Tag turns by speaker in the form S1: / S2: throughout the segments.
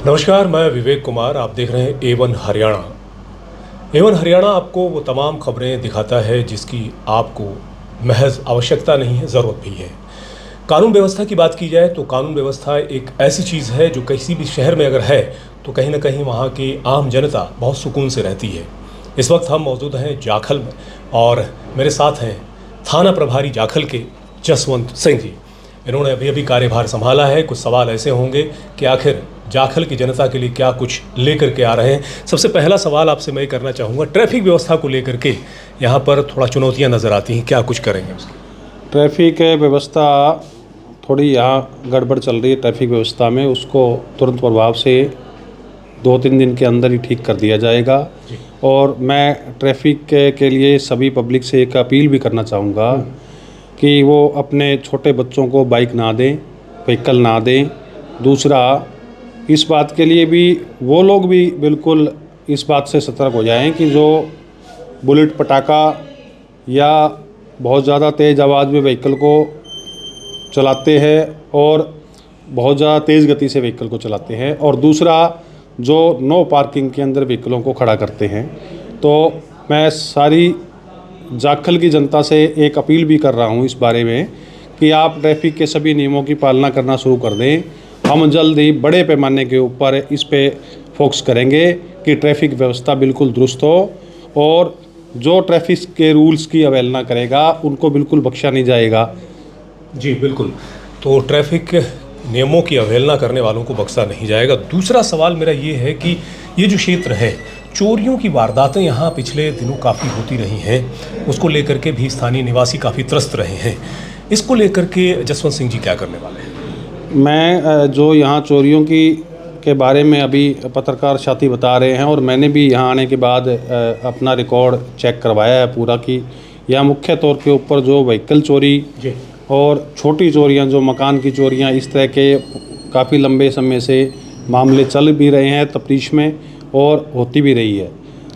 S1: नमस्कार, मैं विवेक कुमार। आप देख रहे हैं A1 हरियाणा। A1 हरियाणा आपको वो तमाम खबरें दिखाता है जिसकी आपको महज आवश्यकता नहीं है, ज़रूरत भी है। कानून व्यवस्था की बात की जाए तो कानून व्यवस्था एक ऐसी चीज़ है जो किसी भी शहर में अगर है तो कहीं ना कहीं वहाँ की आम जनता बहुत सुकून से रहती है। इस वक्त हम मौजूद हैं जाखल में और मेरे साथ हैं थाना प्रभारी जाखल के जसवंत सिंह जी। इन्होंने अभी अभी कार्यभार संभाला है। कुछ सवाल ऐसे होंगे कि आखिर जाखल की जनता के लिए क्या कुछ लेकर के आ रहे हैं। सबसे पहला सवाल आपसे मैं करना चाहूँगा, ट्रैफिक व्यवस्था को लेकर के यहाँ पर थोड़ा चुनौतियाँ नज़र आती हैं, क्या कुछ करेंगे उसकी?
S2: ट्रैफिक व्यवस्था थोड़ी यहाँ गड़बड़ चल रही है ट्रैफिक व्यवस्था में, उसको तुरंत प्रभाव से 2-3 दिन के अंदर ही ठीक कर दिया जाएगा। और मैं ट्रैफिक के लिए सभी पब्लिक से एक अपील भी करना चाहूँगा कि वो अपने छोटे बच्चों को बाइक ना दें, व्हीकल ना दें। दूसरा, इस बात के लिए भी वो लोग भी बिल्कुल इस बात से सतर्क हो जाएं कि जो बुलेट पटाखा या बहुत ज़्यादा तेज़ आवाज़ में व्हीकल को चलाते हैं और बहुत ज़्यादा तेज़ गति से व्हीकल को चलाते हैं, और दूसरा जो नो पार्किंग के अंदर व्हीकलों को खड़ा करते हैं। तो मैं सारी जाखल की जनता से एक अपील भी कर रहा हूँ इस बारे में कि आप ट्रैफिक के सभी नियमों की पालना करना शुरू कर दें। हम जल्द ही बड़े पैमाने के ऊपर इस पे फोकस करेंगे कि ट्रैफिक व्यवस्था बिल्कुल दुरुस्त हो, और जो ट्रैफिक के रूल्स की अवहेलना करेगा उनको बिल्कुल बख्शा नहीं जाएगा।
S1: जी बिल्कुल, तो ट्रैफिक नियमों की अवहेलना करने वालों को बख्शा नहीं जाएगा। दूसरा सवाल मेरा ये है कि ये जो क्षेत्र है, चोरियों की वारदातें यहाँ पिछले दिनों काफ़ी होती रही हैं, उसको लेकर के भी स्थानीय निवासी काफ़ी त्रस्त रहे हैं। इसको लेकर के जसवंत सिंह जी क्या करने वाले हैं?
S2: मैं जो यहाँ चोरियों के बारे में अभी पत्रकार साथी बता रहे हैं, और मैंने भी यहाँ आने के बाद अपना रिकॉर्ड चेक करवाया है पूरा कि यहाँ मुख्य तौर के ऊपर जो व्हीकल चोरी और छोटी चोरियाँ, जो मकान की चोरियाँ, इस तरह के काफ़ी लंबे समय से मामले चल भी रहे हैं तफ्तीश में और होती भी रही है।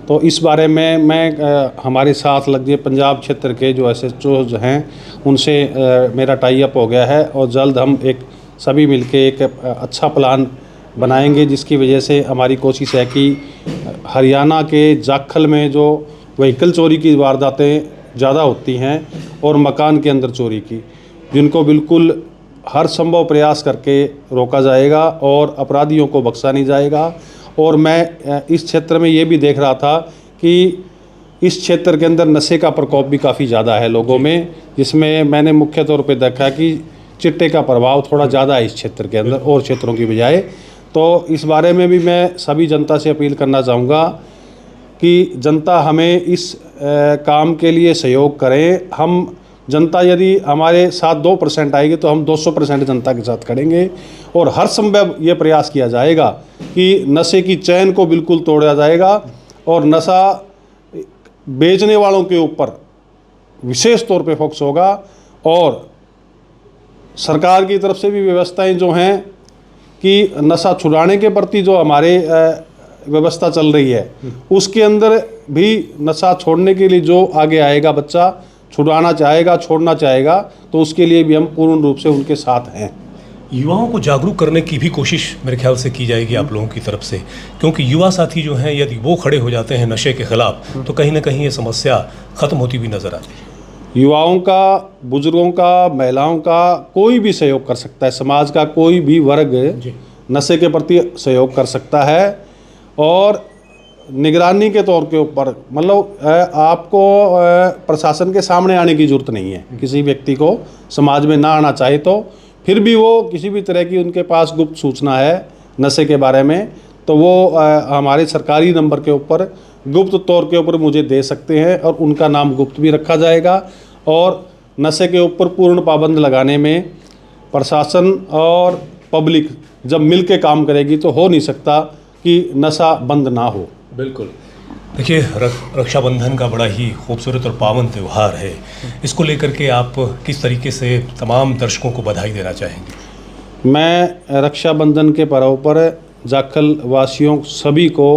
S2: तो इस बारे में मैं हमारे साथ लगे पंजाब क्षेत्र के जो SHOs हैं उनसे मेरा टाई अप हो गया है, और जल्द हम एक सभी मिलके एक अच्छा प्लान बनाएंगे, जिसकी वजह से हमारी कोशिश है कि हरियाणा के जाखल में जो व्हीकल चोरी की वारदातें ज़्यादा होती हैं और मकान के अंदर चोरी की, जिनको बिल्कुल हर संभव प्रयास करके रोका जाएगा और अपराधियों को बख्शा नहीं जाएगा। और मैं इस क्षेत्र में ये भी देख रहा था कि इस क्षेत्र के अंदर नशे का प्रकोप भी काफ़ी ज़्यादा है लोगों में, जिसमें मैंने मुख्य तौर पे देखा कि चिट्टे का प्रभाव थोड़ा ज़्यादा है इस क्षेत्र के अंदर और क्षेत्रों की बजाय। तो इस बारे में भी मैं सभी जनता से अपील करना चाहूँगा कि जनता हमें इस काम के लिए सहयोग करें। हम जनता यदि हमारे साथ 2% आएगी तो हम 200% जनता के साथ खड़ेंगे, और हर संभव ये प्रयास किया जाएगा कि नशे की चैन को बिल्कुल तोड़ा जाएगा, और नशा बेचने वालों के ऊपर विशेष तौर पे फोकस होगा। और सरकार की तरफ से भी व्यवस्थाएं जो हैं कि नशा छुड़ाने के प्रति जो हमारे व्यवस्था चल रही है, उसके अंदर भी नशा छोड़ने के लिए जो आगे आएगा, बच्चा छुड़ाना चाहेगा, छोड़ना चाहेगा, तो उसके लिए भी हम पूर्ण रूप से उनके साथ हैं।
S1: युवाओं को जागरूक करने की भी कोशिश मेरे ख्याल से की जाएगी आप लोगों की तरफ से, क्योंकि युवा साथी जो हैं यदि वो खड़े हो जाते हैं नशे के खिलाफ तो कहीं ना कहीं ये समस्या ख़त्म होती भी नज़र आती है।
S2: युवाओं का, बुजुर्गों का, महिलाओं का कोई भी सहयोग कर सकता है। समाज का कोई भी वर्ग नशे के प्रति सहयोग कर सकता है, और निगरानी के तौर के ऊपर मतलब आपको प्रशासन के सामने आने की ज़रूरत नहीं है। किसी व्यक्ति को समाज में ना आना चाहे तो फिर भी वो किसी भी तरह की उनके पास गुप्त सूचना है नशे के बारे में, तो वो हमारे सरकारी नंबर के ऊपर गुप्त तौर के ऊपर मुझे दे सकते हैं, और उनका नाम गुप्त भी रखा जाएगा। और नशे के ऊपर पूर्ण पाबंद लगाने में प्रशासन और पब्लिक जब मिल के काम करेगी तो हो नहीं सकता कि नशा बंद ना हो।
S1: बिल्कुल। देखिए, रक्षाबंधन का बड़ा ही खूबसूरत और पावन त्यौहार है। इसको लेकर के आप किस तरीके से तमाम दर्शकों को बधाई देना चाहेंगे?
S2: मैं रक्षाबंधन के पर्व पर जाखल वासियों सभी को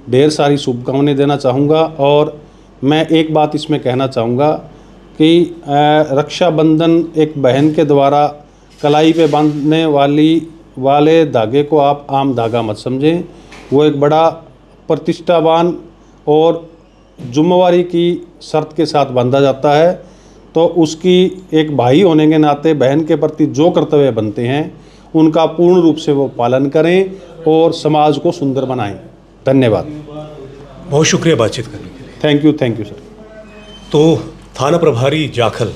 S2: ढेर सारी शुभकामनाएं देना चाहूँगा, और मैं एक बात इसमें कहना चाहूँगा कि रक्षाबंधन एक बहन के द्वारा कलाई पे बांधने वाली वाले धागे को आप आम धागा मत समझें। वो एक बड़ा प्रतिष्ठावान और जिम्मेवारी की शर्त के साथ बांधा जाता है। तो उसकी एक भाई होने के नाते बहन के प्रति जो कर्तव्य बनते हैं उनका पूर्ण रूप से वो पालन करें और समाज को सुंदर बनाएं। धन्यवाद।
S1: बहुत शुक्रिया बातचीत करने के लिए।
S2: Thank you sir.
S1: तो थाना प्रभारी जाखल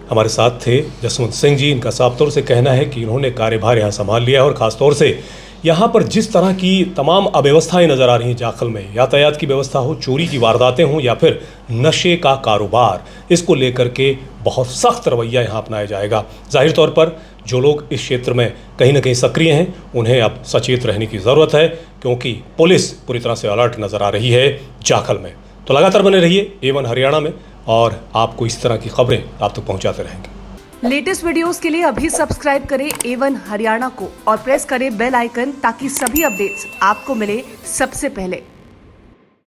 S1: हमारे साथ थे जसवंत सिंह जी। इनका साफ तौर से कहना है कि इन्होंने कार्यभार यहाँ संभाल लिया है और ख़ासतौर से यहाँ पर जिस तरह की तमाम अव्यवस्थाएं नज़र आ रही हैं जाखल में, यातायात की व्यवस्था हो, चोरी की वारदातें हों या फिर नशे का कारोबार, इसको लेकर के बहुत सख्त रवैया यहाँ अपनाया जाएगा। जाहिर तौर पर जो लोग इस क्षेत्र में कहीं ना कहीं सक्रिय हैं उन्हें अब सचेत रहने की ज़रूरत है, क्योंकि पुलिस पूरी तरह से अलर्ट नज़र आ रही है जाखल में। तो लगातार बने रहिए A1 हरियाणा में और आपको इस तरह की खबरें आप तक पहुँचाते रहेंगे।
S3: लेटेस्ट वीडियोस के लिए अभी सब्सक्राइब करें A1 हरियाणा को और प्रेस करें बेल आइकन ताकि सभी अपडेट्स आपको मिले सबसे पहले।